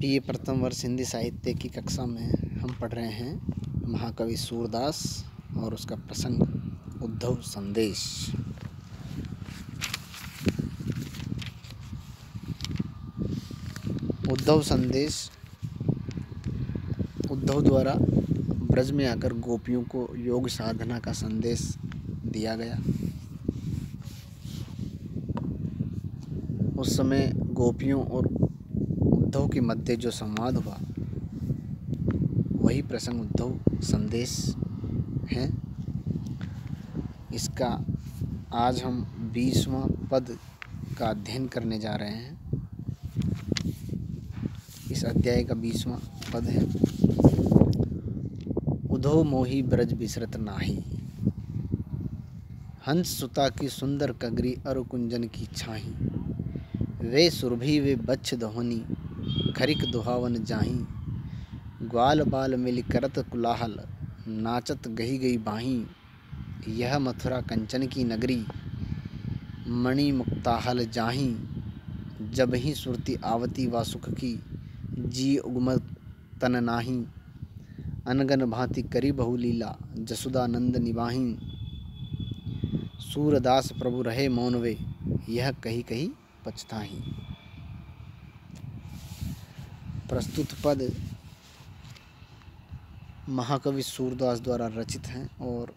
BA प्रथम वर्ष हिंदी साहित्य की कक्षा में हम पढ़ रहे हैं महाकवि सूरदास और उसका प्रसंग उद्धव संदेश। उद्धव संदेश उद्धव द्वारा ब्रज में आकर गोपियों को योग साधना का संदेश दिया गया। उस समय गोपियों और उद्धव के मध्य जो संवाद हुआ वही प्रसंग उद्धव संदेश है। इसका आज हम 20वां पद का अध्ययन करने जा रहे हैं। इस अध्याय का 20वां पद है, उद्धव मोही ब्रज बिसरत नाही, हंस सुता की सुंदर कगरी अरु कुंजन की छाही, वे सुरभि वे बच्छ दोहनी खरिक दुहावन जाही, ग्वाल बाल मिल करत कुलाहल नाचत गही गई बाही, यह मथुरा कंचन की नगरी मणि मुक्ताहल जाही, जब ही सुरती आवती वा सुख की जी उगमत तन नाही, अनगन भांति करी बहुलीला जसुदानंद निवाही, सूरदास प्रभु रहे मौन वे यह कही कही पछताही। प्रस्तुत पद महाकवि सूरदास द्वारा रचित हैं और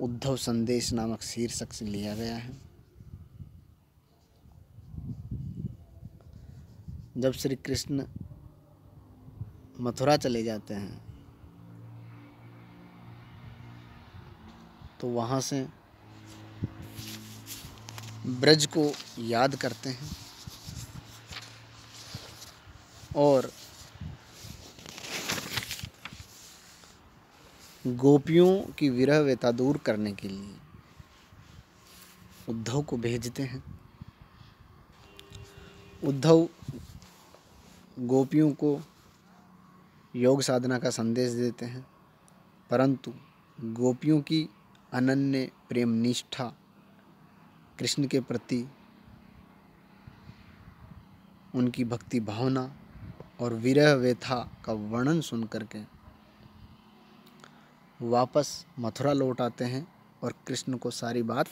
उद्धव संदेश नामक शीर्षक से लिया गया है। जब श्री कृष्ण मथुरा चले जाते हैं तो वहाँ से ब्रज को याद करते हैं और गोपियों की विरह व्यथा दूर करने के लिए उद्धव को भेजते हैं। उद्धव गोपियों को योग साधना का संदेश देते हैं, परंतु गोपियों की अनन्य प्रेम निष्ठा कृष्ण के प्रति, उनकी भक्ति भावना और विरह व्यथा का वर्णन सुन करके वापस मथुरा लौट आते हैं और कृष्ण को सारी बात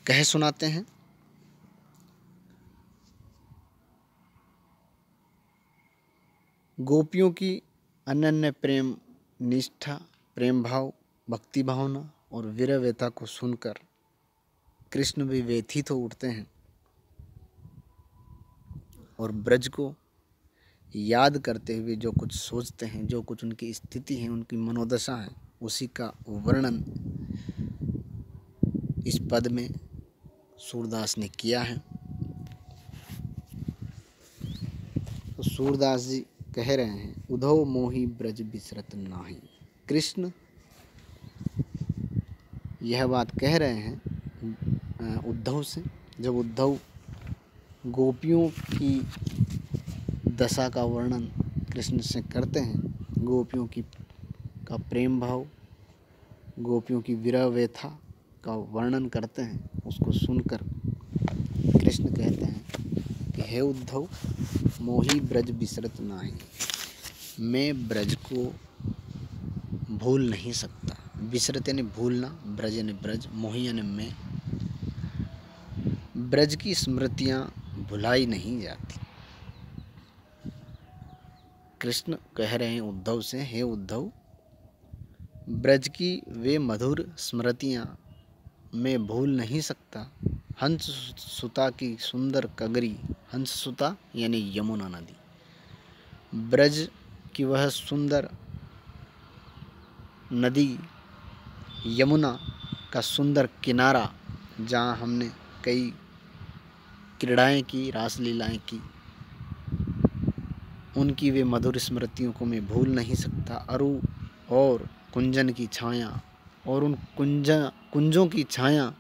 कह सुनाते हैं। गोपियों की अनन्य प्रेम निष्ठा, प्रेम भाव, भक्ति भावना और विरह व्यथा को सुनकर कृष्ण भी व्यथित हो उठते हैं और ब्रज को याद करते हुए जो कुछ सोचते हैं, जो कुछ उनकी स्थिति है, उनकी मनोदशा है, उसी का वर्णन इस पद में सूरदास ने किया है। तो सूरदास जी कह रहे हैं, उद्धव मोही ब्रज बिसरत नाही। कृष्ण यह बात कह रहे हैं उद्धव से, जब उद्धव गोपियों की दशा का वर्णन कृष्ण से करते हैं, गोपियों की का प्रेम भाव, गोपियों की विरह व्यथा का वर्णन करते हैं, उसको सुनकर कृष्ण कहते हैं कि हे उद्धव मोही ब्रज बिसरत नाही, मैं ब्रज को भूल नहीं सकता। बिसरत यानी भूलना, ब्रज यानी ब्रज, मोही यानी मैं। ब्रज की स्मृतियाँ भुलाई नहीं जाती। कृष्ण कह रहे हैं उद्धव से, हे उद्धव ब्रज की वे मधुर स्मृतियाँ मैं भूल नहीं सकता। हंस सुता की सुंदर कगरी, हंस सुता यानी यमुना नदी, ब्रज की वह सुंदर नदी यमुना का सुंदर किनारा, जहाँ हमने कई क्रीड़ाएं की, रासलीलाएं की, उनकी वे मधुर स्मृतियों को मैं भूल नहीं सकता। अरु और कुंजन की छाया, और उन कुंजों की छाया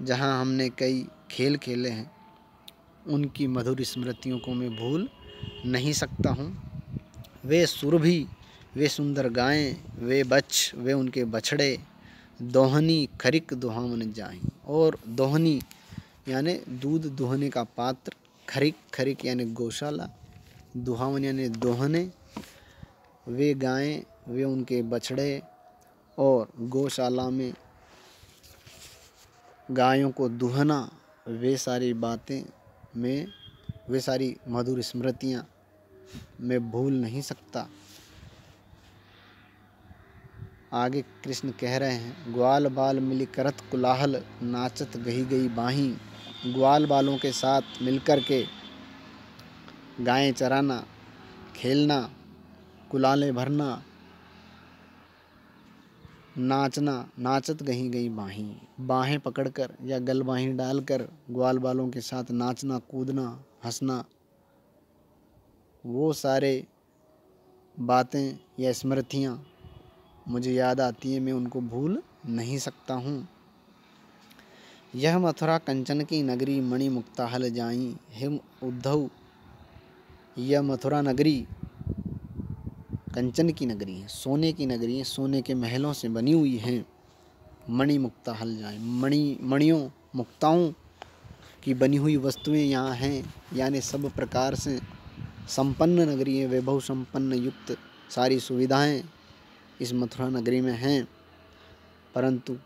जहाँ हमने कई खेल खेले हैं, उनकी मधुर स्मृतियों को मैं भूल नहीं सकता हूँ। वे सुरभि, वे सुंदर गायें, वे बच्छ, वे उनके बछड़े, दोहनी खरिक दुहावन जाही, और दोहनी यानी दूध दुहने का पात्र, खरिक, खरिक यानी गौशाला, दुहावन यानी दोहने, वे गायें, वे उनके बछड़े, और गौशाला में गायों को दुहना, वे सारी बातें मैं, वे सारी मधुर स्मृतियाँ मैं भूल नहीं सकता। आगे कृष्ण कह रहे हैं, ग्वाल बाल मिली करत कुलाहल, नाचत गही गई बाहीं। ग्वाल बालों के साथ मिलकर के गायें चराना, खेलना, कुलालें भरना, नाचना, नाचत गही गई बाहीं, बाहें पकड़कर या गल बाहीं डालकर ग्वाल बालों के साथ नाचना, कूदना, हंसना, वो सारे बातें या स्मृतियाँ मुझे याद आती हैं, मैं उनको भूल नहीं सकता हूँ। यह मथुरा कंचन की नगरी, मणि मुक्ता हल जाई। हे उद्धव, यह मथुरा नगरी कंचन की नगरी है, सोने की नगरी है, सोने के महलों से बनी हुई है। मणि मुक्ता हल जाए, मणियों, मुक्ताओं की बनी हुई वस्तुएं यहाँ हैं, यानी सब प्रकार से संपन्न नगरी है, वैभव संपन्न युक्त सारी सुविधाएं इस मथुरा नगरी में हैं। परंतु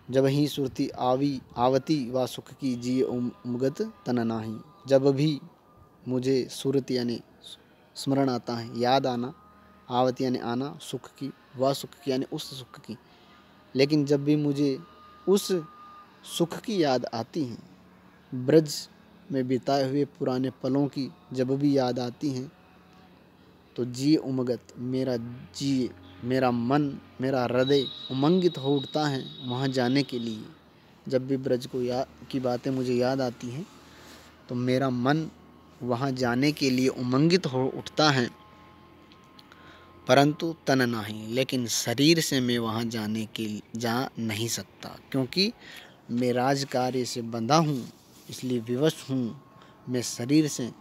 जब ही सुरती आवती व सुख की जिय उमगत तन नाही। जब भी मुझे सुरत यानी स्मरण आता है, याद आना, आवती यानी आना, सुख की, व सुख की यानी उस सुख की, लेकिन जब भी मुझे उस सुख की याद आती है, ब्रज में बिताए हुए पुराने पलों की जब भी याद आती हैं, तो जी उमगत, मेरा मन, मेरा हृदय उमंगित हो उठता है वहाँ जाने के लिए। जब भी ब्रज की बातें मुझे याद आती हैं, तो मेरा मन वहाँ जाने के लिए उमंगित हो उठता है। परंतु तन नहीं, लेकिन शरीर से मैं वहाँ जा नहीं सकता, क्योंकि मैं राजकार्य से बंधा हूँ, इसलिए विवश हूँ। मैं शरीर से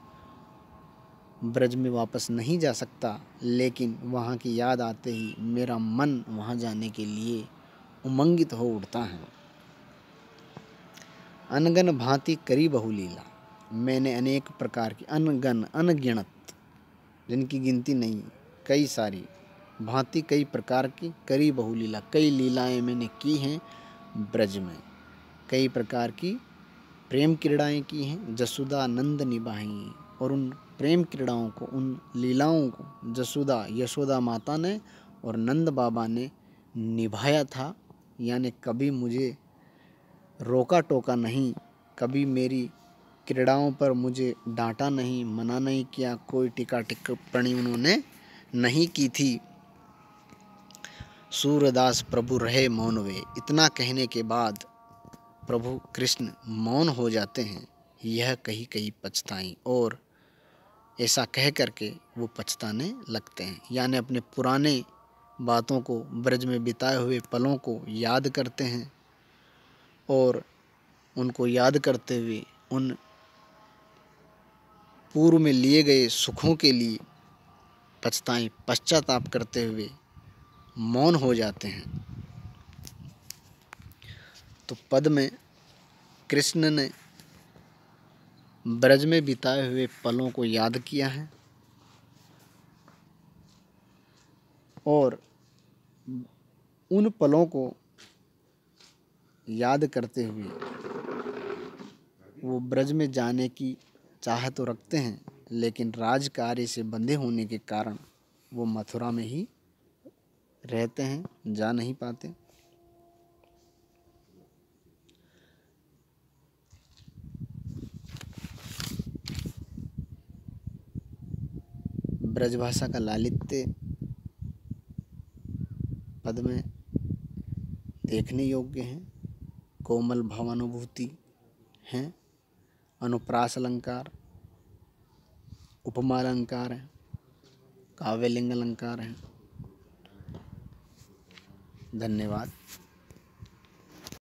ब्रज में वापस नहीं जा सकता, लेकिन वहाँ की याद आते ही मेरा मन वहाँ जाने के लिए उमंगित हो उठता है। अनगन भांति करी बहुलीला, मैंने अनेक प्रकार की, अनगन अनगिनत, जिनकी गिनती नहीं, कई सारी, भांति कई प्रकार की, करी बहुलीला, कई लीलाएं मैंने की हैं ब्रज में, कई प्रकार की प्रेम क्रीड़ाएं की हैं, जसुदा नंद निभाई। और उन प्रेम क्रीड़ाओं को, उन लीलाओं को यशोदा माता ने और नंद बाबा ने निभाया था, यानी कभी मुझे रोका टोका नहीं, कभी मेरी क्रीड़ाओं पर मुझे डांटा नहीं, मना नहीं किया, कोई टीका टिप्पणी उन्होंने नहीं की थी। सूरदास प्रभु रहे मौन वे, इतना कहने के बाद प्रभु कृष्ण मौन हो जाते हैं। यह कही पछताई, और ऐसा कह करके वो पछताने लगते हैं, यानी अपने पुराने बातों को, ब्रज में बिताए हुए पलों को याद करते हैं, और उनको याद करते हुए उन पूर्व में लिए गए सुखों के लिए पश्चाताप करते हुए मौन हो जाते हैं। तो पद में कृष्ण ने ब्रज में बिताए हुए पलों को याद किया है, और उन पलों को याद करते हुए वो ब्रज में जाने की चाह तो रखते हैं, लेकिन राजकार्य से बंधे होने के कारण वो मथुरा में ही रहते हैं, जा नहीं पाते। ब्रजभाषा का लालित्य पद में देखने योग्य है, कोमल भावानुभूति हैं, अनुप्रास अलंकार, उपमा अलंकार है, काव्यलिंग अलंकार है। धन्यवाद।